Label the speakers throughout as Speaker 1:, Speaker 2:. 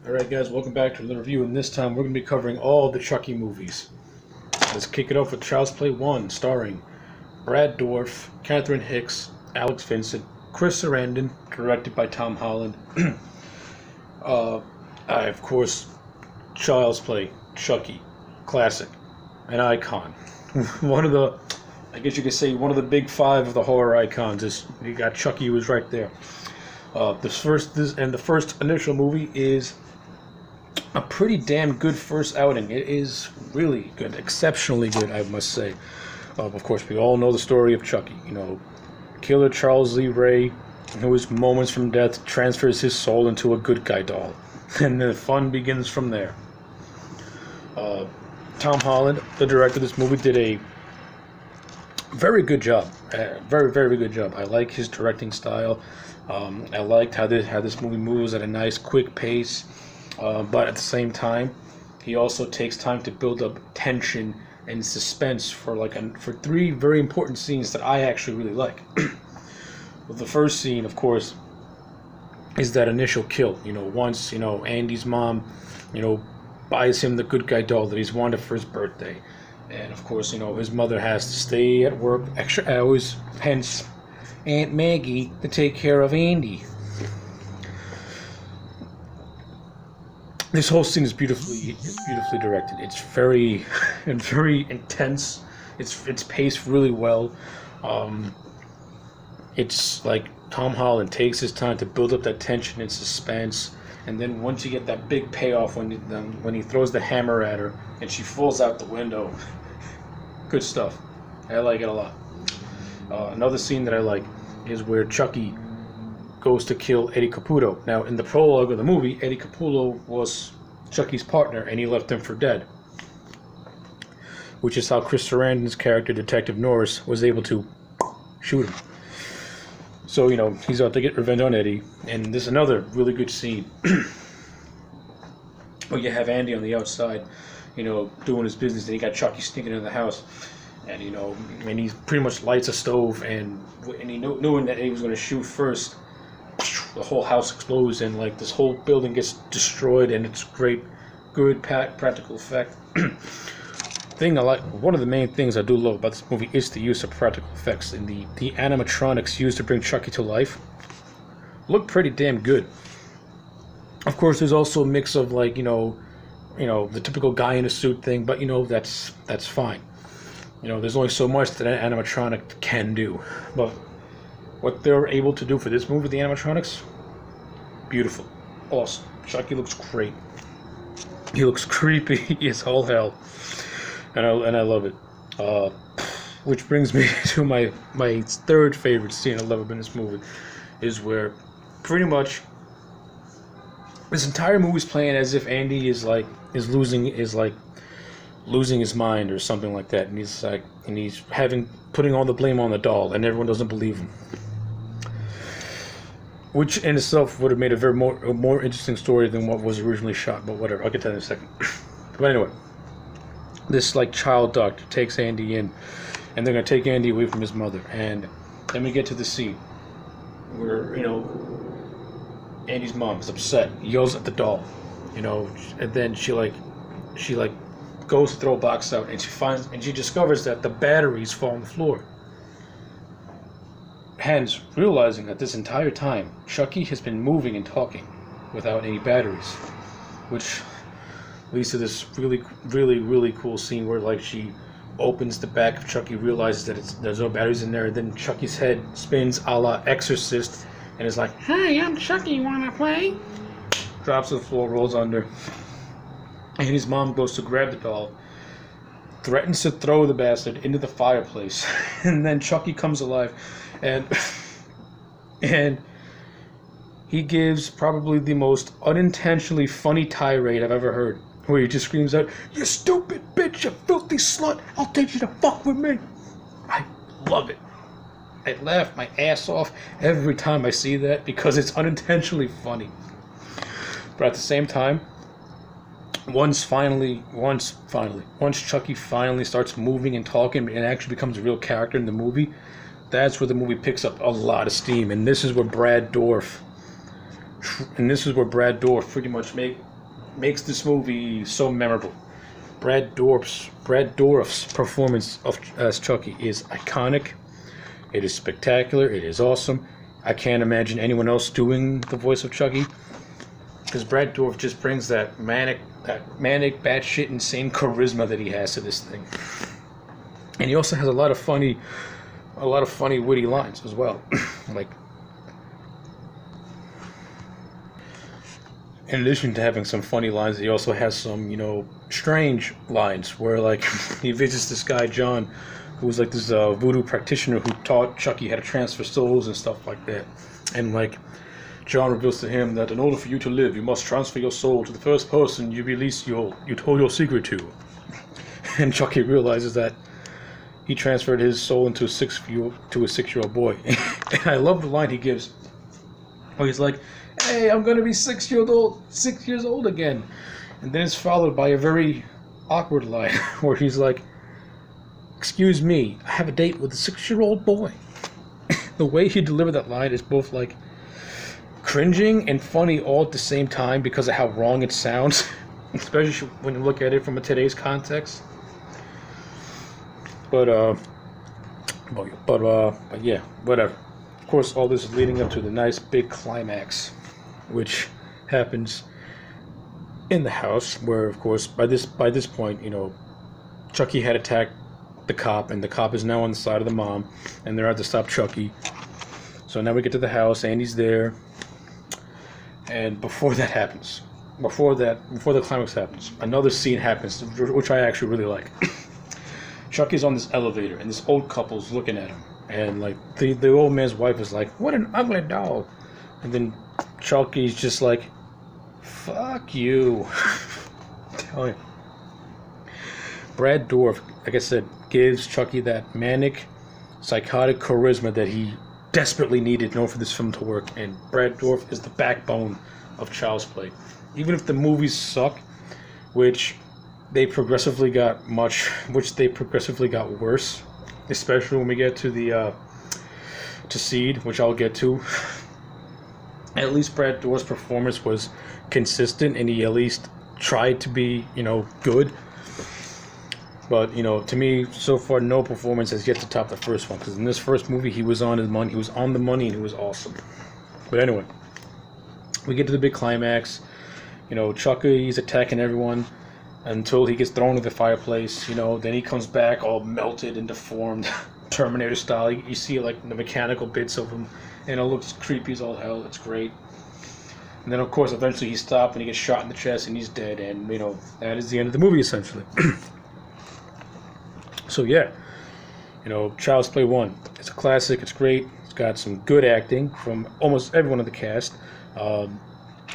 Speaker 1: Alright guys, welcome back to another review, and this time we're going to be covering all the Chucky movies. Let's kick it off with Child's Play 1, starring Brad Dourif, Catherine Hicks, Alex Vincent, Chris Sarandon, directed by Tom Holland. Of course, Child's Play, Chucky, classic, an icon. One of the, I guess you could say, one of the big five of the horror icons. You got Chucky, who was right there. The first initial movie is a pretty damn good first outing. It is really good, exceptionally good, I must say. Of course, we all know the story of Chucky. You know, killer Charles Lee Ray, who is moments from death, transfers his soul into a good guy doll, and the fun begins from there. Tom Holland, the director of this movie, did a very good job. Very, very good job. I like his directing style. I liked how this movie moves at a nice, quick pace. But at the same time, he also takes time to build up tension and suspense for three very important scenes that I actually really like. Well, the first scene, of course, is that initial kill. You know, once Andy's mom, buys him the good guy doll that he's wanted for his birthday, and of course, his mother has to stay at work extra hours, hence Aunt Maggie to take care of Andy. This whole scene is beautifully directed. It's very intense. It's paced really well. It's like Tom Holland takes his time to build up that tension and suspense, and then once you get that big payoff when he throws the hammer at her and she falls out the window, good stuff. I like it a lot. Another scene that I like is where Chucky goes to kill Eddie Caputo. Now, in the prologue of the movie, Eddie Caputo was Chucky's partner, and he left him for dead, which is how Chris Sarandon's character, Detective Norris, was able to shoot him. So, he's out to get revenge on Eddie, and there's another really good scene where you have Andy on the outside, doing his business, and you got Chucky sneaking in the house, and, and he pretty much lights a stove, and he knowing that Eddie was going to shoot first, the whole house explodes, and this whole building gets destroyed, and it's good practical effect. One of the main things I do love about this movie is the use of practical effects, and the animatronics used to bring Chucky to life look pretty damn good. Of course, there's also a mix of the typical guy in a suit thing, but that's fine. There's only so much that an animatronic can do, but what they're able to do for this movie, the animatronics, beautiful, awesome. Chucky looks great. He looks creepy as all hell, and I love it. Which brings me to my third favorite scene I love in this movie, is where pretty much this entire movie's playing as if Andy is losing his mind or something like that, and he's putting all the blame on the doll, and everyone doesn't believe him. Which in itself would have made a more interesting story than what was originally shot, but whatever, I'll get to that in a second. But anyway, this child doctor takes Andy in, and they're gonna take Andy away from his mother, and then we get to the scene where Andy's mom is upset, yells at the doll, and then she goes to throw a box out, and she discovers that the batteries fall on the floor. Hence, realizing that this entire time, Chucky has been moving and talking without any batteries, which leads to this really, really, really cool scene where she opens the back of Chucky, realizes that there's no batteries in there, and then Chucky's head spins a la Exorcist, and is like, "Hey, I'm Chucky, wanna play?" Drops to the floor, rolls under, and his mom goes to grab the doll, threatens to throw the bastard into the fireplace, and then Chucky comes alive, and he gives probably the most unintentionally funny tirade I've ever heard, where he just screams out, "You stupid bitch, you filthy slut, I'll teach you to fuck with me." I love it. I laugh my ass off every time I see that, because it's unintentionally funny. But at the same time, once Chucky finally starts moving and talking and actually becomes a real character in the movie, that's where the movie picks up a lot of steam, and this is where Brad Dourif pretty much makes this movie so memorable. Brad Dourif's performance as Chucky is iconic. It is spectacular. It is awesome. I can't imagine anyone else doing the voice of Chucky, because Brad Dourif just brings that manic, batshit insane charisma that he has to this thing, and he also has a lot of funny, witty lines as well. Like, in addition to having some funny lines, he also has some, strange lines where, like, he visits this guy John, who was like this voodoo practitioner who taught Chucky how to transfer souls and stuff like that. And, like, John reveals to him that in order for you to live, you must transfer your soul to the first person you told your secret to. And Chucky realizes that he transferred his soul into a 6-year-old boy. And I love the line he gives, where he's like, "Hey, I'm gonna be 6 years old again." And then it's followed by a very awkward line where he's like, "Excuse me, I have a date with a 6-year-old boy." The way he delivered that line is both like cringing and funny all at the same time because of how wrong it sounds, especially when you look at it from today's context. But yeah, whatever. Of course, all this is leading up to the nice big climax, which happens in the house, where, of course, by this point, Chucky had attacked the cop, and the cop is now on the side of the mom, and they're out to stop Chucky. So now we get to the house, Andy's there, and before the climax happens, another scene happens, which I actually really like. Chucky's on this elevator, and this old couple's looking at him, and like the old man's wife is like, "What an ugly dog," and then Chucky's just like, "Fuck you." Tell you. Brad Dourif, like I said, gives Chucky that manic, psychotic charisma that he desperately needed in order for this film to work, and Brad Dourif is the backbone of Child's Play. Even if the movies suck, which they progressively got worse, especially when we get to the to Seed, which I'll get to. At least Brad Dourif's performance was consistent, and he at least tried to be, good. But, to me, so far, no performance has yet to top the first one, because in this first movie, he was on the money, and he was awesome. But anyway, we get to the big climax. Chucky's attacking everyone until he gets thrown into the fireplace. Then he comes back all melted and deformed, Terminator style. You see, like, the mechanical bits of him, and it looks creepy as all hell. It's great. And then, of course, eventually he stops and he gets shot in the chest and he's dead. And, that is the end of the movie, essentially. So, yeah. Child's Play 1. It's a classic. It's great. It's got some good acting from almost everyone in the cast.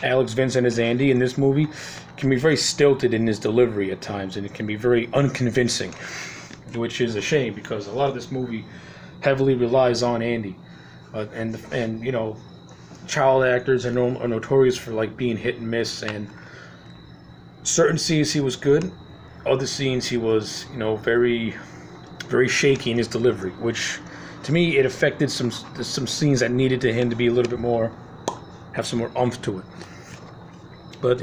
Speaker 1: Alex Vincent as Andy in this movie can be very stilted in his delivery at times, and it can be very unconvincing, which is a shame because a lot of this movie heavily relies on Andy. And child actors are notorious for like being hit and miss, and certain scenes he was good, other scenes he was very, very shaky in his delivery, which to me it affected some scenes that needed him to be a little bit more, have some more oomph to it. But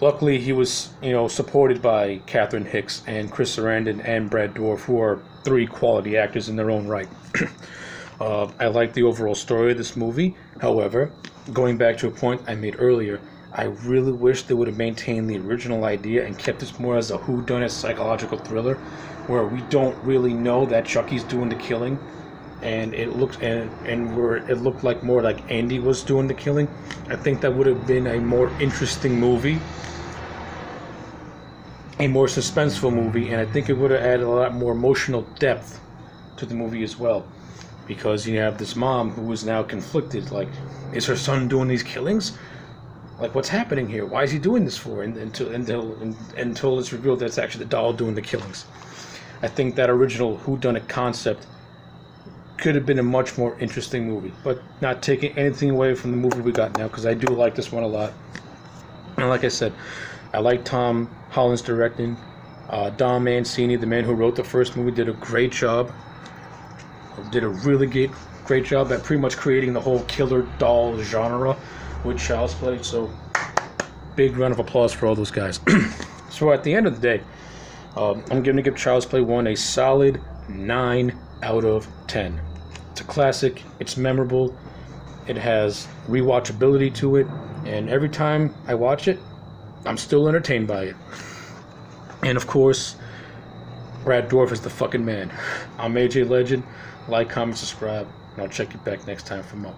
Speaker 1: luckily he was supported by Catherine Hicks and Chris Sarandon and Brad Dourif, who are 3 quality actors in their own right. I like the overall story of this movie. However, going back to a point I made earlier, I really wish they would have maintained the original idea and kept this more as a whodunit psychological thriller, where we don't really know that Chucky's doing the killing, and it looked like more like Andy was doing the killing. I think that would have been a more interesting movie, a more suspenseful movie, and I think it would have added a lot more emotional depth to the movie as well. Because you have this mom who is now conflicted, like, is her son doing these killings? Like, what's happening here? Why is he doing this for? Until it's revealed that it's actually the doll doing the killings. I think that original whodunit concept could have been a much more interesting movie, but not taking anything away from the movie we got now, because I do like this one a lot. And like I said, I like Tom Holland's directing. Don Mancini, the man who wrote the first movie, did a great job. Did a really great job at pretty much creating the whole killer doll genre with Child's Play. So big round of applause for all those guys. So at the end of the day, I'm going to give Child's Play 1 a solid 9 out of 10. It's a classic. It's memorable. It has rewatchability to it. And every time I watch it, I'm still entertained by it. And of course, Brad Dourif is the fucking man. I'm AJ Legend. Like, comment, subscribe, and I'll check you back next time for more.